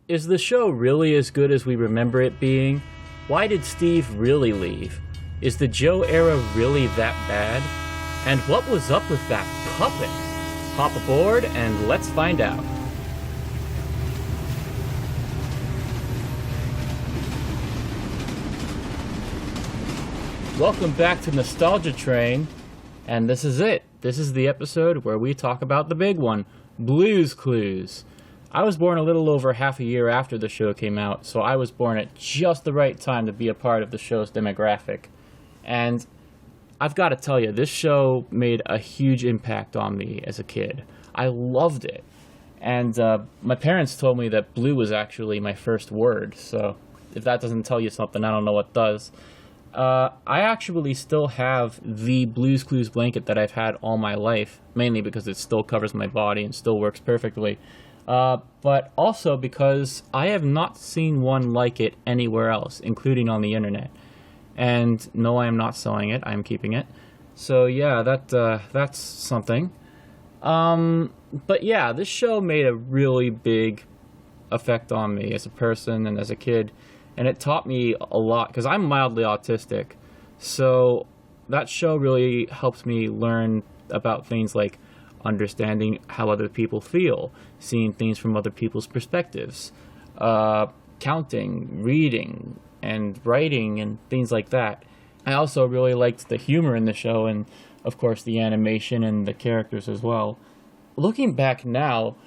Is the show really as good as we remember it being? Why did Steve really leave? Is the Joe era really that bad? And what was up with that puppet? Hop aboard and let's find out. Welcome back to Nostalgia Train, and this is it. This is the episode where we talk about the big one, Blue's Clues. I was born a little over half a year after the show came out, so I was born at just the right time to be a part of the show's demographic. And I've got to tell you, this show made a huge impact on me as a kid. I loved it. And my parents told me that blue was actually my first word, so if that doesn't tell you something, I don't know what does. I actually still have the Blue's Clues blanket that I've had all my life, mainly because it still covers my body and still works perfectly. But also because I have not seen one like it anywhere else, including on the internet. And no, I am not selling it. I am keeping it. So yeah, that's something. But yeah, this show made a really big effect on me as a person and as a kid. And it taught me a lot, because I'm mildly autistic. So that show really helped me learn about things like understanding how other people feel, seeing things from other people's perspectives, counting, reading, and writing, and things like that. I also really liked the humor in the show, and of course the animation and the characters as well. Looking back now,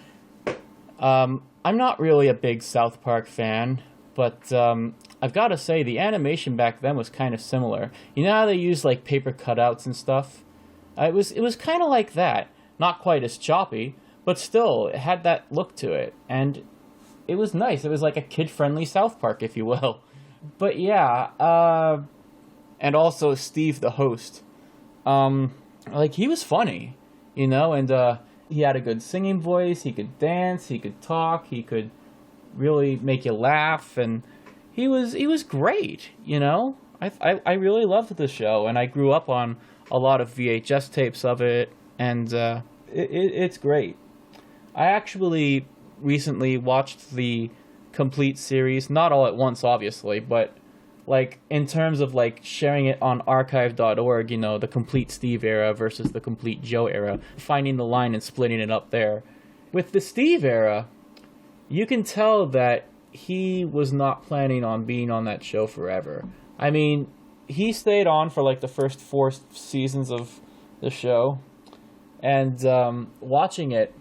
I'm not really a big South Park fan, but I've got to say the animation back then was kind of similar. You know how they use like paper cutouts and stuff? It was kind of like that. Not quite as choppy, but still, it had that look to it. And it was nice. It was like a kid-friendly South Park, if you will. But yeah, and also Steve, the host. He was funny, you know, and he had a good singing voice. He could dance, he could talk, he could really make you laugh, and he was great, you know. I really loved the show, and I grew up on a lot of VHS tapes of it. And it's great. I actually recently watched the complete series, not all at once, obviously, but like in terms of like sharing it on archive.org, you know, the complete Steve era versus the complete Joe era, finding the line and splitting it up there. With the Steve era, you can tell that he was not planning on being on that show forever. I mean, he stayed on for like the first 4 seasons of the show. And watching it,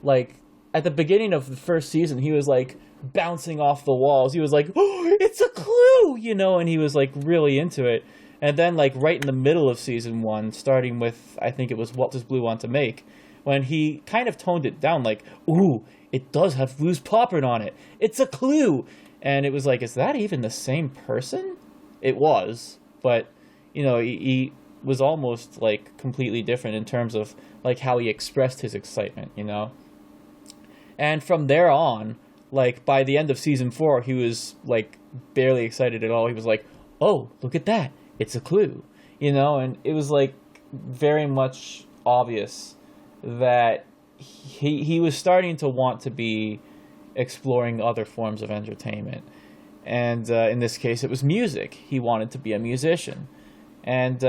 like, at the beginning of the first season, he was, like, bouncing off the walls. He was like, oh, it's a clue, you know, and he was, like, really into it. And then, like, right in the middle of season 1, starting with, I think it was What Does Blue Want to Make, when he kind of toned it down, like, ooh, it does have Blue's paw print on it. It's a clue. And it was like, is that even the same person? It was, but, you know, he was almost, like, completely different in terms of, like, how he expressed his excitement, you know? And from there on, like, by the end of season 4, he was, like, barely excited at all. He was like, oh, look at that. It's a clue, you know? And it was, like, very much obvious that he was starting to want to be exploring other forms of entertainment. And in this case, it was music. He wanted to be a musician. And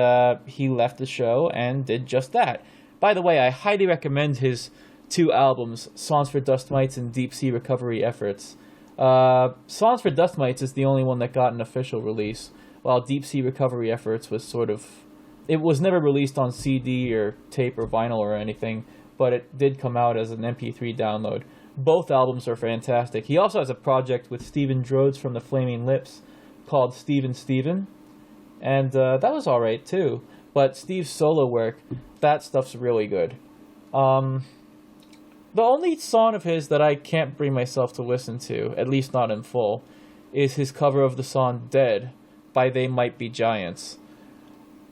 he left the show and did just that. By the way, I highly recommend his 2 albums, Songs for Dust Mites and Deep Sea Recovery Efforts. Songs for Dust Mites is the only one that got an official release, while Deep Sea Recovery Efforts was sort of... It was never released on CD or tape or vinyl or anything, but it did come out as an MP3 download. Both albums are fantastic. He also has a project with Stephen Drodes from the Flaming Lips called Steven, and that was alright too. But Steve's solo work, that stuff's really good. The only song of his that I can't bring myself to listen to, at least not in full, is his cover of the song Dead by They Might Be Giants.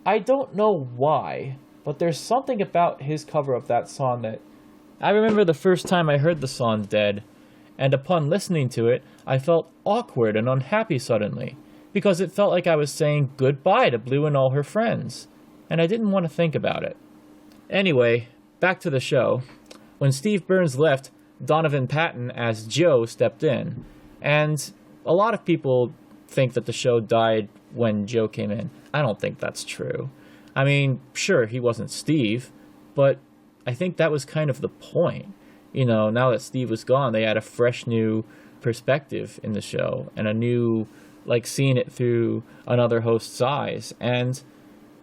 I don't know why, but there's something about his cover of that song that... I remember the first time I heard the song Dead, and upon listening to it, I felt awkward and unhappy suddenly, because it felt like I was saying goodbye to Blue and all her friends, and I didn't want to think about it. Anyway, back to the show. When Steve Burns left, Donovan Patton as Joe stepped in. And a lot of people think that the show died when Joe came in. I don't think that's true. I mean, sure, he wasn't Steve, but I think that was kind of the point. You know, now that Steve was gone, they had a fresh new perspective in the show and a new, like, seeing it through another host's eyes. And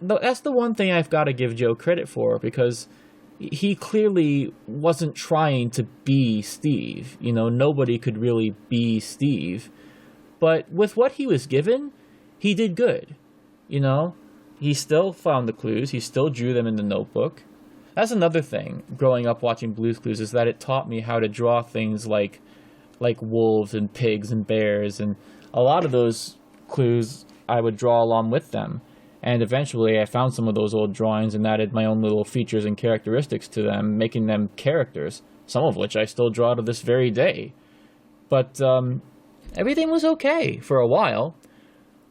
that's the one thing I've got to give Joe credit for, because he clearly wasn't trying to be Steve. You know, nobody could really be Steve. But with what he was given, he did good. You know, he still found the clues. He still drew them in the notebook. That's another thing, growing up watching Blue's Clues, is that it taught me how to draw things like wolves and pigs and bears. And a lot of those clues I would draw along with them. And eventually I found some of those old drawings and added my own little features and characteristics to them, making them characters, some of which I still draw to this very day. But everything was okay for a while,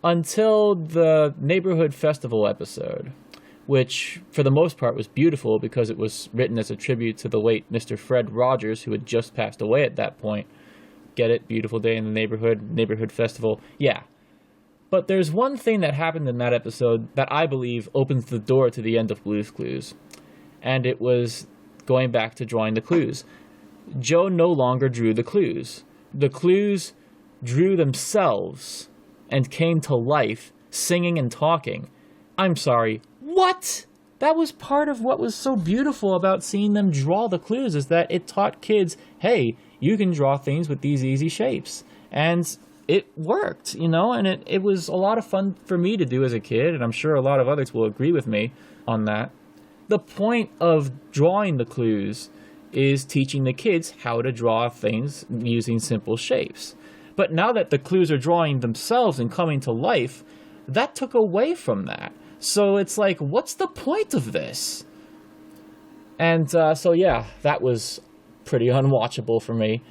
until the Neighborhood Festival episode, which for the most part was beautiful because it was written as a tribute to the late Mr. Fred Rogers, who had just passed away at that point. Get it? Beautiful day in the Neighborhood Festival. Yeah. But there's one thing that happened in that episode that I believe opens the door to the end of Blue's Clues. And it was going back to drawing the clues. Joe no longer drew the clues. The clues drew themselves and came to life, singing and talking. I'm sorry, what? That was part of what was so beautiful about seeing them draw the clues, is that it taught kids, hey, you can draw things with these easy shapes. And it worked, you know, and it was a lot of fun for me to do as a kid, and I'm sure a lot of others will agree with me on that. The point of drawing the clues is teaching the kids how to draw things using simple shapes. But now that the clues are drawing themselves and coming to life, that took away from that. So it's like, what's the point of this? And so yeah, that was pretty unwatchable for me.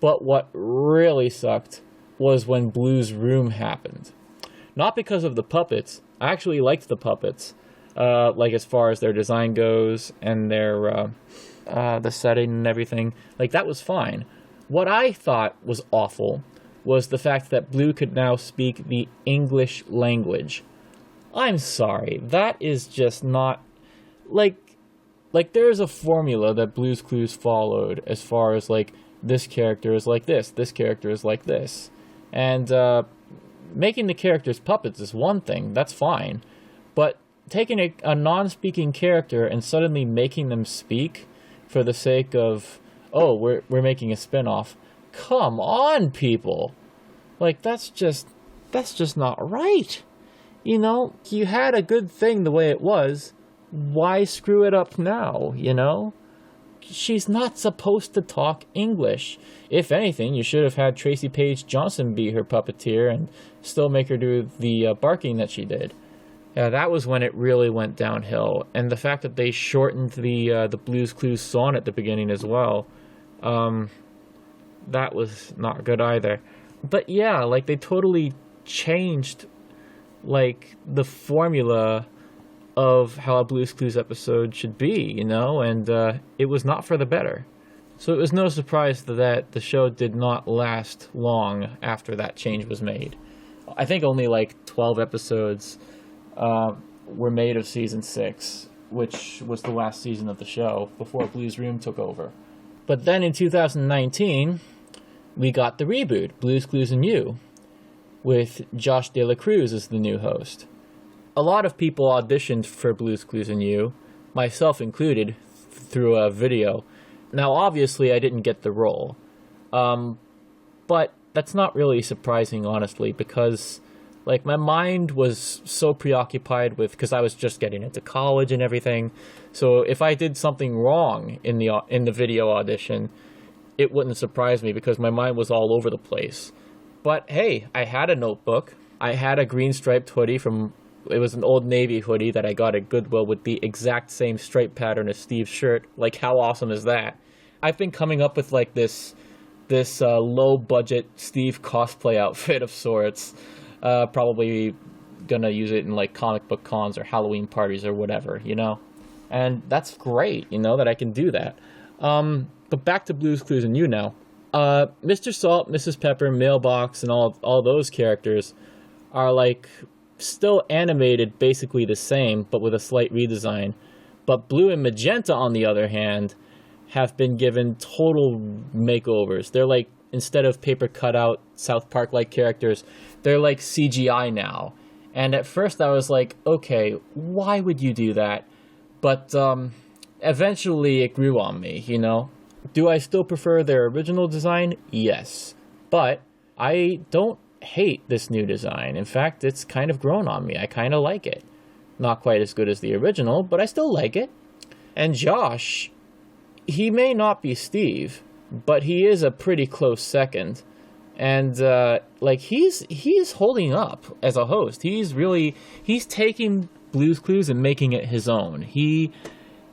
But what really sucked was when Blue's Room happened. Not because of the puppets. I actually liked the puppets, like as far as their design goes and their the setting and everything. Like, that was fine. What I thought was awful was the fact that Blue could now speak the English language. I'm sorry, that is just not... Like there's a formula that Blue's Clues followed as far as, like, this character is like this character is like this. And making the characters puppets is one thing, that's fine. But taking a non-speaking character and suddenly making them speak for the sake of, oh, we're making a spin-off. Come on, people. Like, that's just not right. You know, you had a good thing the way it was. Why screw it up now, you know? She's not supposed to talk English. If anything, you should have had Tracy Page Johnson be her puppeteer and still make her do the barking that she did. Yeah, that was when it really went downhill. And the fact that they shortened the Blue's Clues song at the beginning as well, that was not good either. But yeah, like, they totally changed, like, the formula of how a Blue's Clues episode should be, you know, and it was not for the better. So it was no surprise that the show did not last long after that change was made. I think only like 12 episodes were made of season 6, which was the last season of the show before Blue's Room took over. But then in 2019, we got the reboot, Blue's Clues and You, with Josh De La Cruz as the new host. A lot of people auditioned for Blue's Clues and You, myself included, through a video. Now, obviously, I didn't get the role. But that's not really surprising, honestly, because, like, my mind was so preoccupied with, because I was just getting into college and everything. So if I did something wrong in the video audition, it wouldn't surprise me because my mind was all over the place. But hey, I had a notebook. I had a green striped hoodie it was an Old Navy hoodie that I got at Goodwill with the exact same stripe pattern as Steve's shirt. Like, how awesome is that? I've been coming up with, like, this low-budget Steve cosplay outfit of sorts. Probably gonna use it in, like, comic book cons or Halloween parties or whatever, you know? And that's great, you know, that I can do that. But back to Blue's Clues and You now. Mr. Salt, Mrs. Pepper, Mailbox, and all those characters are like still animated basically the same, but with a slight redesign. But Blue and Magenta, on the other hand, have been given total makeovers. They're like, instead of paper cutout South Park-like characters, they're like CGI now. And at first I was like, okay, why would you do that? But eventually it grew on me, you know? Do I still prefer their original design? Yes. But I don't hate this new design. In fact, it's kind of grown on me. I kind of like it. Not quite as good as the original, but I still like it. And Josh, he may not be Steve, but he is a pretty close second. And like he's holding up as a host. He's taking Blue's Clues and making it his own. He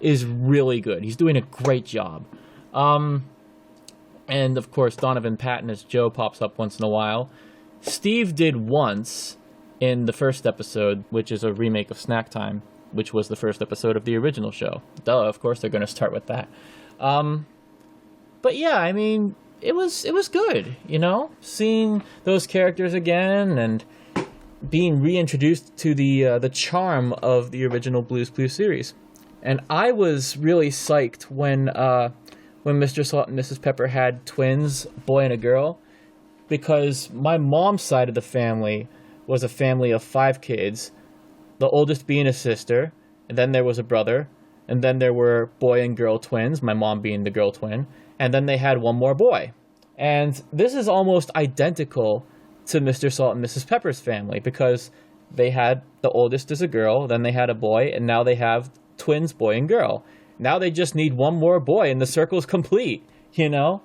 is really good. He's doing a great job. And of course, Donovan Patton as Joe pops up once in a while. Steve did once in the first episode, which is a remake of Snack Time, which was the first episode of the original show. Duh, of course they're going to start with that. But yeah, I mean, it was good, you know, seeing those characters again and being reintroduced to the charm of the original Blue's Clues series. And I was really psyched when Mr. Salt and Mrs. Pepper had twins, boy and a girl, because my mom's side of the family was a family of 5 kids, the oldest being a sister, and then there was a brother, and then there were boy and girl twins, my mom being the girl twin, and then they had one more boy. And this is almost identical to Mr. Salt and Mrs. Pepper's family, because they had the oldest as a girl, then they had a boy, and now they have twins, boy and girl. Now they just need one more boy, and the circle's complete, you know?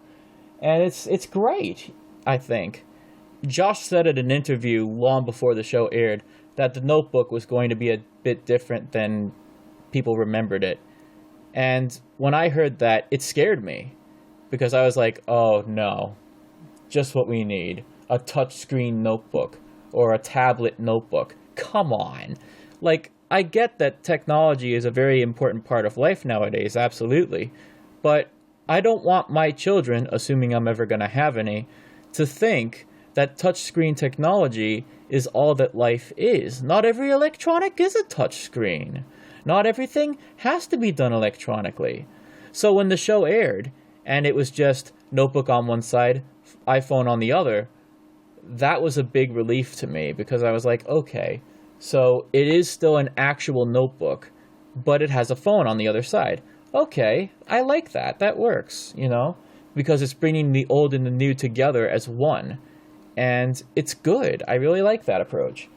And it's great, I think. Josh said in an interview long before the show aired that The Notebook was going to be a bit different than people remembered it. And when I heard that, it scared me. Because I was like, oh no, just what we need. A touchscreen notebook. Or a tablet notebook. Come on. Like, I get that technology is a very important part of life nowadays, absolutely. But I don't want my children, assuming I'm ever going to have any, to think that touchscreen technology is all that life is. Not every electronic is a touchscreen. Not everything has to be done electronically. So when the show aired, and it was just notebook on one side, iPhone on the other, that was a big relief to me, because I was like, okay, so it is still an actual notebook, but it has a phone on the other side. Okay, I like that. That works, you know, because it's bringing the old and the new together as one. And it's good. I really like that approach.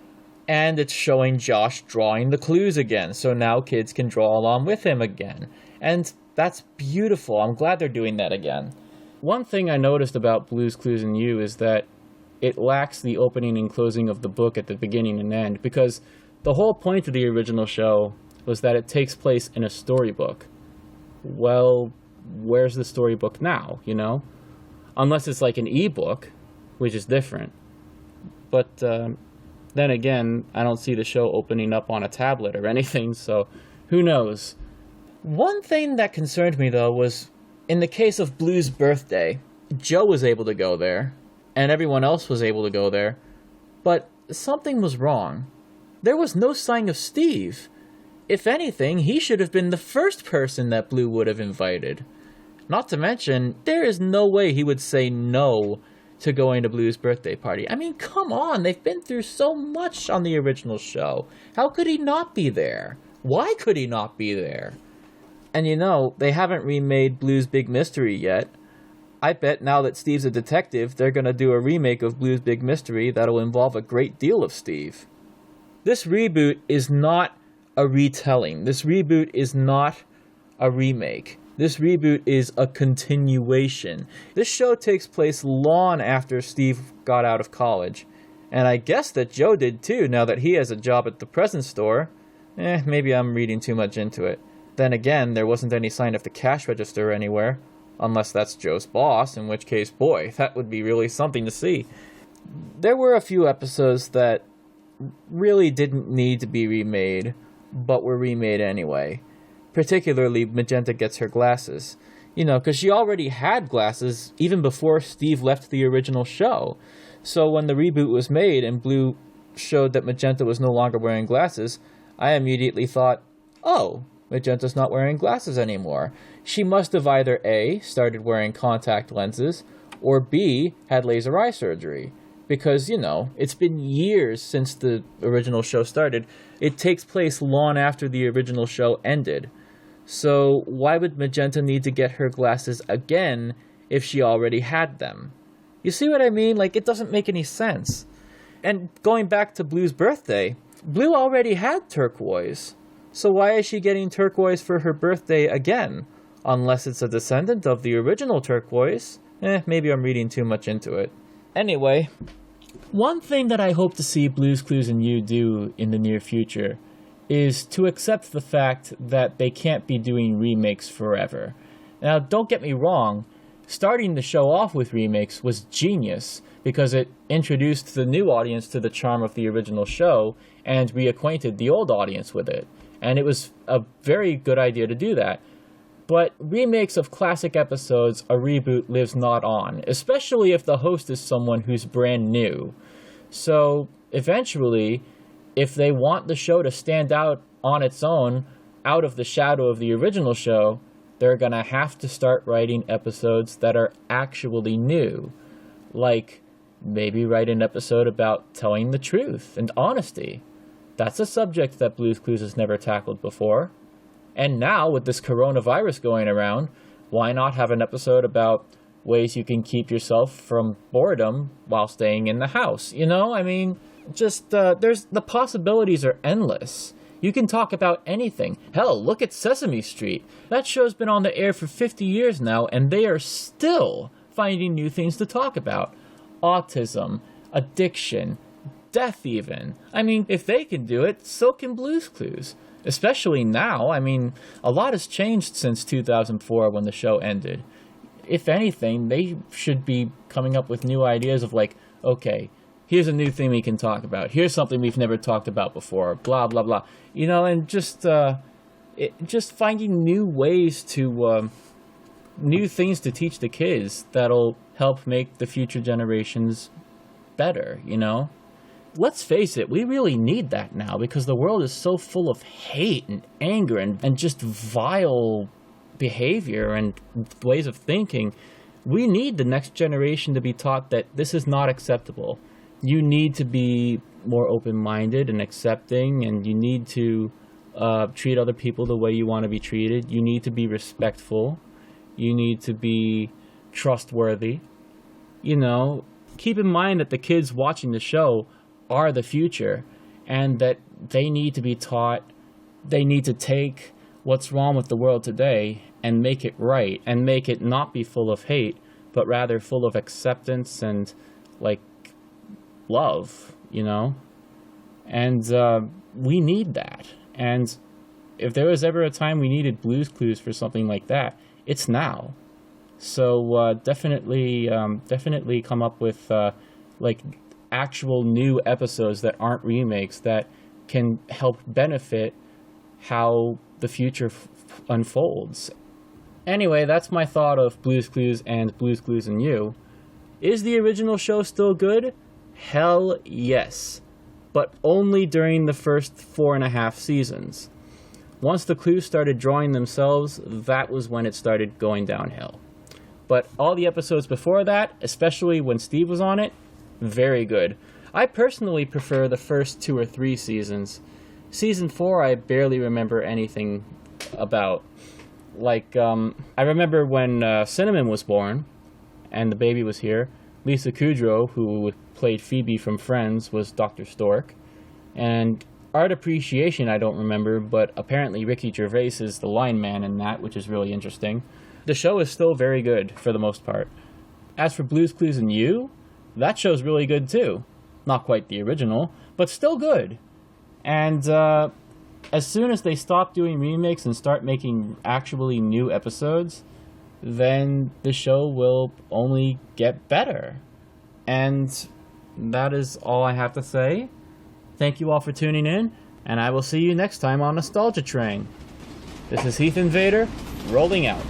And it's showing Josh drawing the clues again, so now kids can draw along with him again. And that's beautiful. I'm glad they're doing that again. One thing I noticed about Blue's Clues and You is that it lacks the opening and closing of the book at the beginning and end, because the whole point of the original show was that it takes place in a storybook. Well, where's the storybook now, you know? Unless it's like an ebook, which is different. But then again, I don't see the show opening up on a tablet or anything, so who knows? One thing that concerned me, though, was in the case of Blue's birthday, Joe was able to go there, and everyone else was able to go there, but something was wrong. There was no sign of Steve. If anything, he should have been the first person that Blue would have invited. Not to mention, there is no way he would say no to going to Blue's birthday party. I mean, come on, they've been through so much on the original show. How could he not be there? Why could he not be there? And you know, they haven't remade Blue's Big Mystery yet. I bet now that Steve's a detective, they're gonna do a remake of Blue's Big Mystery that'll involve a great deal of Steve. This reboot is not a retelling. This reboot is not a remake. This reboot is a continuation. This show takes place long after Steve got out of college. And I guess that Joe did too, now that he has a job at the present store. Maybe I'm reading too much into it. Then again, there wasn't any sign of the cash register anywhere. Unless that's Joe's boss, in which case, boy, that would be really something to see. There were a few episodes that really didn't need to be remade, but were remade anyway. Particularly, Magenta Gets Her Glasses. You know, because she already had glasses even before Steve left the original show. So when the reboot was made and Blue showed that Magenta was no longer wearing glasses, I immediately thought, oh, Magenta's not wearing glasses anymore. She must have either A, started wearing contact lenses, or B, had laser eye surgery. Because, you know, it's been years since the original show started. It takes place long after the original show ended. So why would Magenta need to get her glasses again if she already had them? You see what I mean? Like, it doesn't make any sense. And going back to Blue's birthday, Blue already had turquoise. So why is she getting turquoise for her birthday again? Unless it's a descendant of the original turquoise. Maybe I'm reading too much into it. Anyway, one thing that I hope to see Blue's Clues and You do in the near future is to accept the fact that they can't be doing remakes forever. Now, don't get me wrong, starting the show off with remakes was genius because it introduced the new audience to the charm of the original show and reacquainted the old audience with it. And it was a very good idea to do that. But remakes of classic episodes, a reboot lives not on, especially if the host is someone who's brand new. So, eventually, if they want the show to stand out on its own, out of the shadow of the original show, they're gonna have to start writing episodes that are actually new. Like, maybe write an episode about telling the truth and honesty. That's a subject that Blue's Clues has never tackled before. And now, with this coronavirus going around, why not have an episode about ways you can keep yourself from boredom while staying in the house? You know, I mean, just, the possibilities are endless. You can talk about anything. Hell, look at Sesame Street. That show's been on the air for 50 years now, and they are still finding new things to talk about. Autism, addiction, death even. I mean, if they can do it, so can Blue's Clues. Especially now. I mean, a lot has changed since 2004 when the show ended. If anything, they should be coming up with new ideas of like, okay, here's a new thing we can talk about. Here's something we've never talked about before. Blah, blah, blah. You know, and just finding new ways to, new things to teach the kids that'll help make the future generations better, you know? Let's face it, we really need that now because the world is so full of hate and anger and just vile behavior and ways of thinking. We need the next generation to be taught that this is not acceptable. You need to be more open-minded and accepting, and you need to treat other people the way you want to be treated. You need to be respectful. You need to be trustworthy. You know, keep in mind that the kids watching the show are the future, and that they need to be taught, they need to take what's wrong with the world today and make it right, and make it not be full of hate, but rather full of acceptance and, like, love, you know? And we need that. And if there was ever a time we needed Blue's Clues for something like that, it's now. So definitely come up with, like, actual new episodes that aren't remakes that can help benefit how the future unfolds. Anyway, that's my thought of Blue's Clues and Blue's Clues and You. Is the original show still good? Hell yes. But only during the first 4.5 seasons. Once the clues started drawing themselves, that was when it started going downhill. But all the episodes before that, especially when Steve was on it, very good. I personally prefer the first 2 or 3 seasons. Season 4 I barely remember anything about. Like, I remember when Cinnamon was born, and the baby was here. Lisa Kudrow, who played Phoebe from Friends, was Dr. Stork. And Art Appreciation I don't remember, but apparently Ricky Gervais is the line man in that, which is really interesting. The show is still very good, for the most part. As for Blue's Clues and You, that show's really good too. Not quite the original, but still good. And as soon as they stop doing remakes and start making actually new episodes, then the show will only get better. And that is all I have to say. Thank you all for tuning in, and I will see you next time on Nostalgia Train. This is Heath Invader, rolling out.